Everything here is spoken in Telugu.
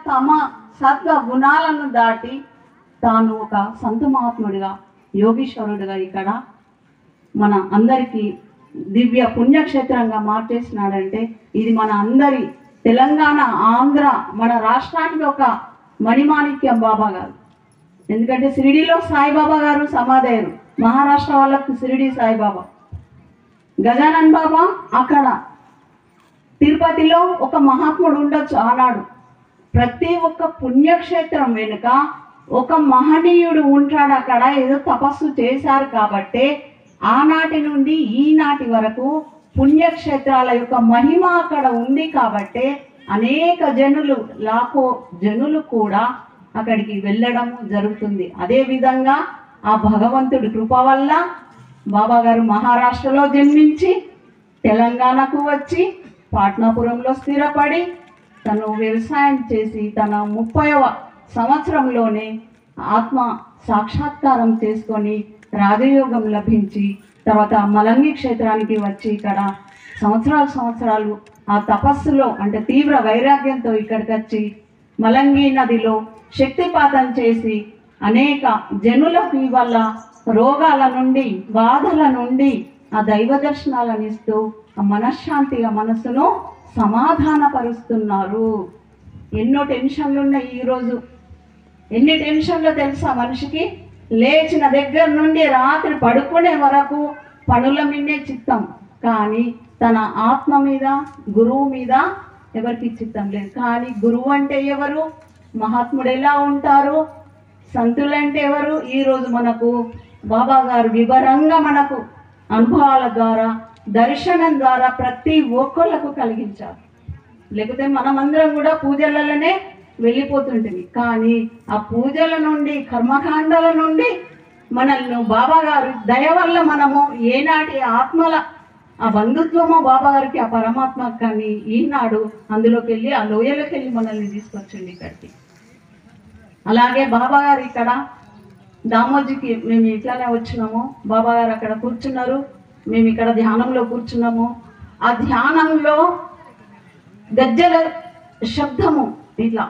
తమ సత్వ గుణాలను దాటి తాను ఒక సంత మహాత్ముడిగా యోగీశ్వరుడిగా ఇక్కడ మన అందరికీ దివ్య పుణ్యక్షేత్రంగా మార్చేసినాడంటే ఇది మన అందరి తెలంగాణ ఆంధ్ర మన రాష్ట్రానికి ఒక మణిమాణిక్యం బాబా గారు. ఎందుకంటే షిరిడీలో సాయిబాబా గారు సమాధయ్యారు, మహారాష్ట్ర వాళ్ళకు షిరిడీ సాయిబాబా. గజానన్ బాబా అక్కడ తిరుపతిలో ఒక మహాత్ముడు ఉండొచ్చు ఆనాడు. ప్రతి ఒక్క పుణ్యక్షేత్రం వెనుక ఒక మహనీయుడు ఉంటాడు. అక్కడ ఏదో తపస్సు చేశారు కాబట్టి ఆనాటి నుండి ఈనాటి వరకు పుణ్యక్షేత్రాల యొక్క మహిమ అక్కడ ఉంది కాబట్టి అనేక జనులు లాఖో జనులు కూడా అక్కడికి వెళ్ళడం జరుగుతుంది. అదేవిధంగా ఆ భగవంతుడి కృప వల్ల బాబా గారు మహారాష్ట్రలో జన్మించి తెలంగాణకు వచ్చి పాట్నాపురంలో స్థిరపడి తను వ్యవసాయం చేసి తన 30వ సంవత్సరంలోనే ఆత్మ సాక్షాత్కారం చేసుకొని రాజయోగం లభించి తర్వాత మలంగి క్షేత్రానికి వచ్చి ఇక్కడ సంవత్సరాలు ఆ తపస్సులో అంటే తీవ్ర వైరాగ్యంతో ఇక్కడికి వచ్చి మలంగి నదిలో శక్తిపాతం చేసి అనేక జనులకు ఇవాళ రోగాల నుండి బాధల నుండి ఆ దైవ దర్శనాలను ఇస్తూ ఆ మనశ్శాంతిగా మనసును సమాధానపరుస్తున్నారు. ఎన్నో టెన్షన్లు ఉన్నాయి ఈరోజు. ఎన్ని టెన్షన్లు తెలుసా మనిషికి? లేచిన దగ్గర నుండి రాత్రి పడుకునే వరకు పనుల మీదే చిత్తం, కానీ తన ఆత్మ మీద గురువు మీద ఎవరికి చిత్తం లేదు. కానీ గురువు అంటే ఎవరు? మహాత్ముడు ఎలా ఉంటారు? సంతులు అంటే ఎవరు? ఈరోజు మనకు బాబా గారు వివరంగా మనకు అనుభవాల ద్వారా దర్శనం ద్వారా ప్రతి ఒక్కళ్ళకు కలిగించారు. లేకపోతే మనమందరం కూడా పూజలలోనే వెళ్ళిపోతుంటుంది. కానీ ఆ పూజల నుండి కర్మకాండాల నుండి మనల్ని బాబా గారు దయ వల్ల మనము ఏనాటి ఆత్మల ఆ బంధుత్వమో బాబా గారికి ఆ పరమాత్మ కానీ ఈనాడు అందులోకి వెళ్ళి ఆ లోయలోకి వెళ్ళి మనల్ని తీసుకొచ్చింది ఇక్కడికి. అలాగే బాబా గారు ఇక్కడ దామోజీకి మేము ఇట్లానే వచ్చినాము, బాబా గారు అక్కడ కూర్చున్నారు, మేము ఇక్కడ ధ్యానంలో కూర్చున్నాము. ఆ ధ్యానంలో గజ్జల శబ్దము ఇట్లా